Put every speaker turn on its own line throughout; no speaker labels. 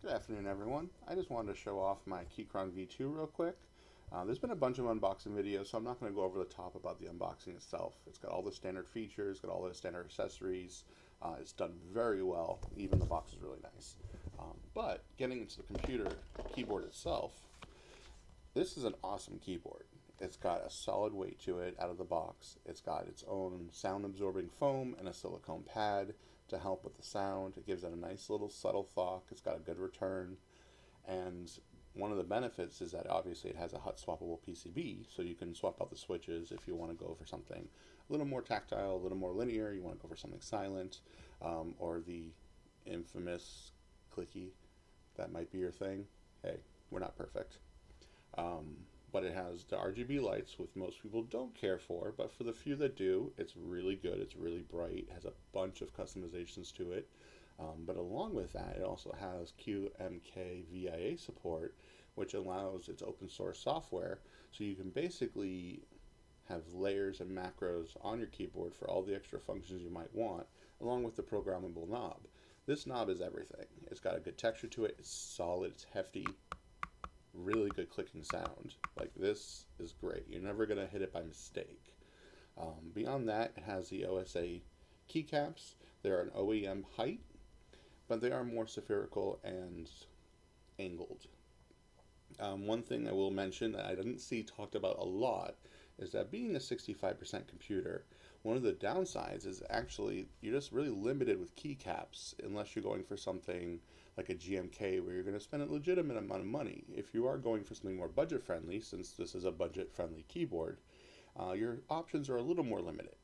Good afternoon, everyone. I just wanted to show off my Keychron V2 real quick. There's been a bunch of unboxing videos, so I'm not going to go over the top about the unboxing itself. It's got all the standard features, got all the standard accessories. It's done very well. Even the box is really nice. But getting into the computer keyboard itself, this is an awesome keyboard. It's got a solid weight to it out of the box. It's got its own sound absorbing foam and a silicone pad to help with the sound. It gives it a nice little subtle thock. It's got a good return. And one of the benefits is that obviously it has a hot swappable PCB, so you can swap out the switches if you want to go for something a little more tactile, a little more linear, you want to go for something silent, or the infamous clicky. That might be your thing. Hey, we're not perfect. But it has the RGB lights, which most people don't care for, but for the few that do, it's really good. It's really bright. It has a bunch of customizations to it. But along with that, it also has QMK VIA support, which allows its open source software, so you can basically have layers and macros on your keyboard for all the extra functions you might want, along with the programmable knob. This knob is everything. It's got a good texture to it. It's solid. It's hefty. Really good clicking sound. Like, this is great. You're never going to hit it by mistake. Beyond that, it has the OSA keycaps. They're an OEM height, but they are more spherical and angled. One thing I will mention that I didn't see talked about a lot is that being a 65% computer, one of the downsides is actually you're just really limited with keycaps unless you're going for something like a GMK where you're going to spend a legitimate amount of money. If you are going for something more budget friendly, since this is a budget friendly keyboard, your options are a little more limited.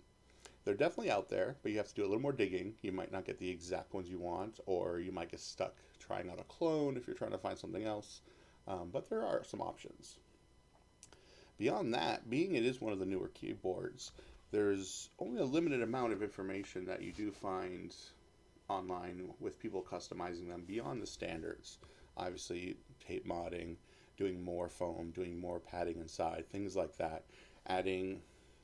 They're definitely out there, but you have to do a little more digging. You might not get the exact ones you want, or you might get stuck trying out a clone if you're trying to find something else. But there are some options. Beyond that, being it is one of the newer keyboards, there's only a limited amount of information that you do find online with people customizing them beyond the standards. Obviously, tape modding, doing more foam, doing more padding inside, things like that, adding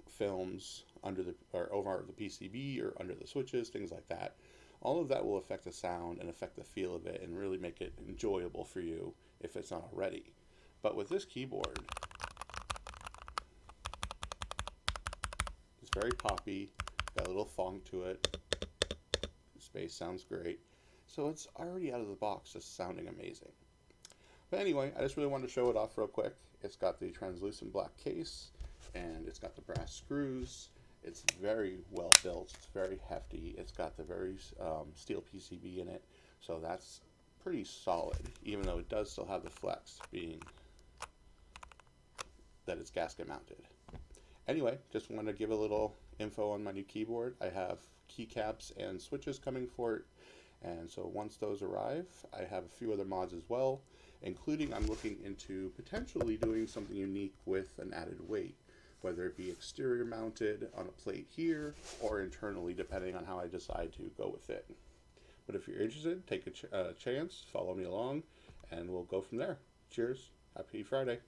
films under the or over the PCB or under the switches, things like that. All of that will affect the sound and affect the feel of it and really make it enjoyable for you if it's not already. But with this keyboard, it's very poppy, got a little thong to it. Space sounds great. So it's already out of the box, just sounding amazing. But anyway, I just really wanted to show it off real quick. It's got the translucent black case, and it's got the brass screws. It's very well built. It's very hefty. It's got the very steel PCB in it, so that's pretty solid, even though it does still have the flex, being that it's gasket mounted. Anyway, just wanted to give a little info on my new keyboard. I have keycaps and switches coming for it, and so once those arrive, I have a few other mods as well, including I'm looking into potentially doing something unique with an added weight, whether it be exterior mounted on a plate here or internally, depending on how I decide to go with it. But if you're interested, take a chance, follow me along, and we'll go from there. Cheers. Happy Friday.